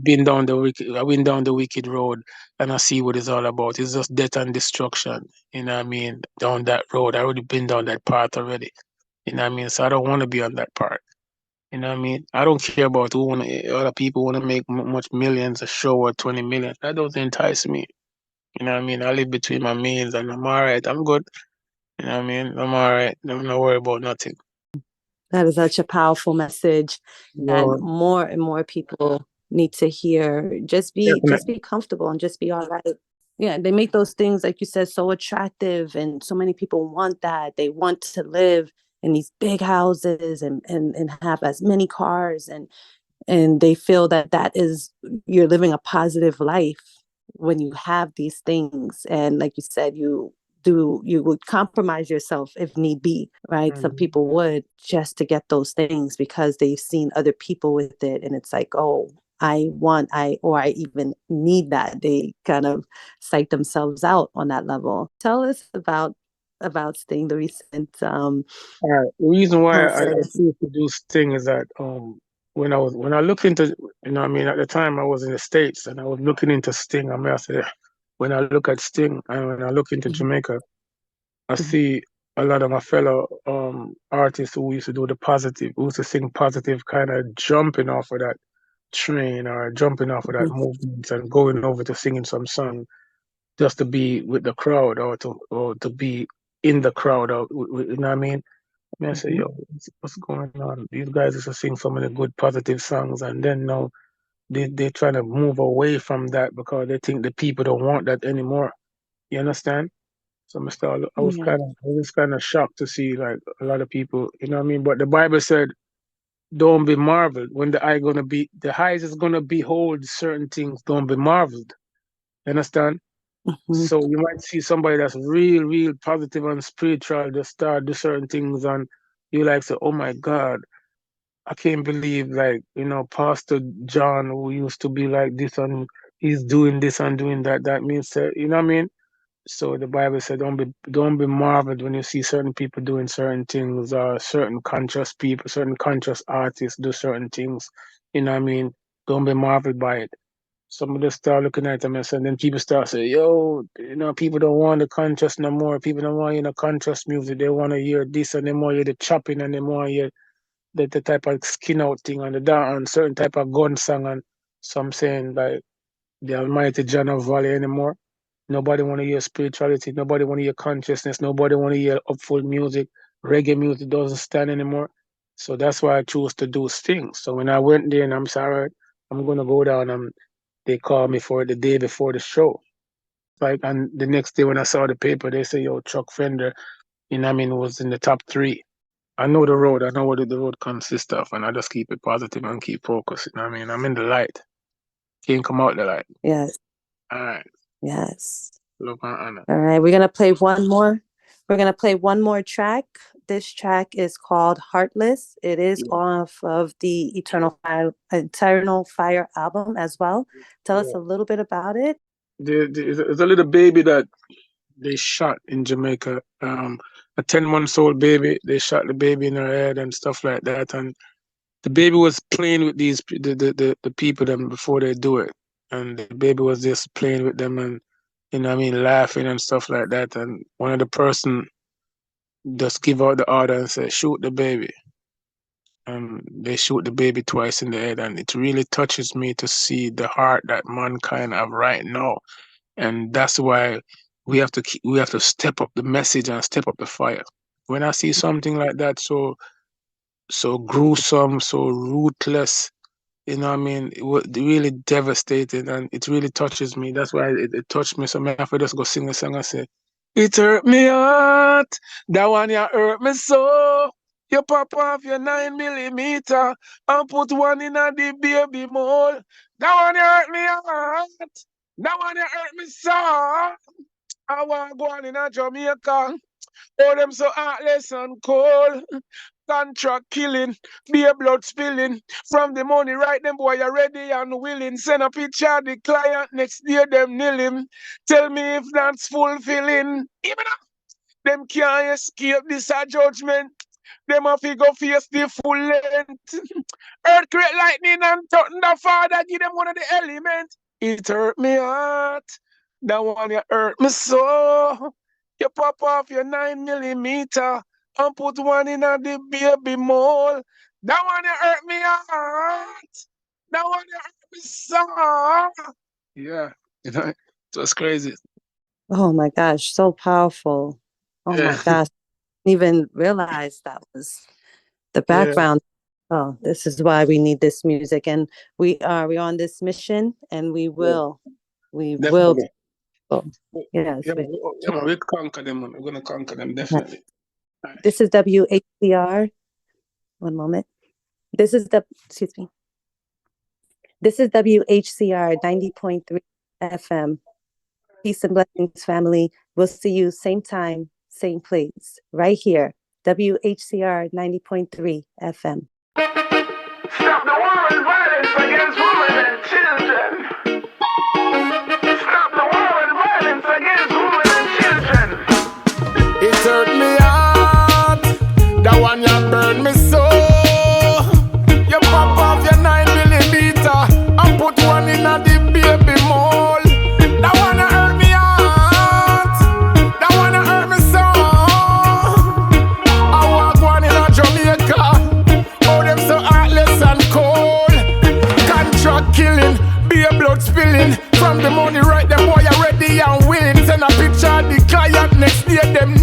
went down the wicked road and I see what it's all about. It's just death and destruction. You know what I mean? Down that road. I already been down that path already. You know what I mean? So I don't want to be on that part. You know what I mean? I don't care about other people want to make much millions a show or 20 million. That doesn't entice me. You know what I mean? I live between my means and I'm all right. I'm good. You know what I mean? I'm all right. I'm not worried about nothing. That is such a powerful message that No, more and more people need to hear. Just be definitely. comfortable and just be all right. Yeah, they make those things, like you said, so attractive, and so many people want that. They want to live in these big houses and have as many cars, and they feel that that is, you're living a positive life. when you have these things, and like you said, you would compromise yourself if need be, right? Some people would, just to get those things because they've seen other people with it, and it's like, oh, I even need that. They kind of psych themselves out on that level. Tell us about Sting, the recent All right. The reason why I concert. choose to do Sting is that when I look into, I mean, at the time I was in the States and I was looking into Sting. I mean, I said, when I look at Sting and when I look into Jamaica, I see a lot of my fellow artists who used to do the positive, who used to sing positive, kind of jumping off of that train or jumping off of that movement and going over to singing some song just to be with the crowd or to be in the crowd, or you know what I mean? I mean, I say, yo, what's going on? These guys used to sing so many good positive songs, and then now they're trying to move away from that because they think the people don't want that anymore. You understand? So I was kind of shocked to see like a lot of people, you know what I mean? But the Bible said, don't be marveled. When the eyes is gonna behold certain things, don't be marveled. You understand? So you might see somebody that's real positive and spiritual just start do certain things, and you like say, oh my God, I can't believe, like, Pastor John, who used to be like this and he's doing this and doing that. That means that, you know what I mean? So the Bible said, don't be marveled when you see certain people doing certain things, or certain conscious people, certain conscious artists do certain things. You know what I mean? Don't be marveled by it. Somebody start looking at them and then people start saying, yo, people don't want the conscious no more. People don't want conscious music. They want to hear this, and they want to hear the chopping, and they want to hear the type of skin out thing and the down and certain type of gun song, and some saying like the Almighty John of Valley anymore. Nobody want to hear spirituality. Nobody want to hear consciousness. Nobody want to hear upful music. Reggae music doesn't stand anymore. So that's why I chose to do Sting. So when I went there and I'm sorry, I'm going to go down, and they called me for it the day before the show. Like, and the next day when I saw the paper, they say, yo, Chuck Fender, was in the top 3. I know the road. I know what the road consists of, and I just keep it positive and keep focused. I'm in the light. Can't come out the light. Yes. All right. Yes. Love and honor. All right. We're going to play one more. We're going to play one more track. This track is called Heartless. It is off of the Eternal Fire album as well. Tell us a little bit about it. There's a little baby that they shot in Jamaica. A 10-month-old baby. They shot the baby in her head and stuff like that. And the baby was playing with the people them before they do it. And the baby was just playing with them and, laughing and stuff like that. And one of the person just give out the order and say, shoot the baby. And they shoot the baby twice in the head. And it really touches me to see the heart that mankind have right now. And that's why we have to step up the message and step up the fire. When I see something like that, so gruesome, so ruthless, it was really devastating, and it really touches me. That's why it touched me. So I have to just go sing a song and say, it hurt me heart, that one you hurt me so. You pop off your 9mm and put one in a the baby mold. That one you hurt me heart, that one you hurt me so. I want to go on in a Jamaica. Oh, them so heartless and cold. Contract killing, beer blood spilling. From the money, right, them boy are ready and willing. Send a picture of the client, next day them nil him. Tell me if that's fulfilling. Even up, them can't escape this judgment. Them have to go face the full length. Earthquake, lightning, and thunder, Father, give them one of the elements. It hurt me heart. That one you hurt me so. You pop off your 9mm and put one in the baby mold. That one you hurt me heart. That one you hurt me so. Yeah, it was crazy. Oh my gosh, so powerful. Oh my gosh. Didn't even realize that was the background. Oh, this is why we need this music, and we're on this mission, and we will. Oh, yes. We conquer them. We're gonna conquer them, definitely. This is WHCR. One moment. This is WHCR 90.3 FM. Peace and blessings, family. We'll see you same time, same place, right here, WHCR 90.3 FM. Stop the war and violence against women and children. Stop the war and violence against women and children. It hurt me heart, that one you burn me so. You pop off your 9mm and put one in a the baby mold. That one hurt me heart, that one hurt me so. I walk one in a Jamaica, oh them so heartless and cold. Contract killing, be a blood spilling. From the money right, them boy are ready and willing. Send a picture of the client, next day them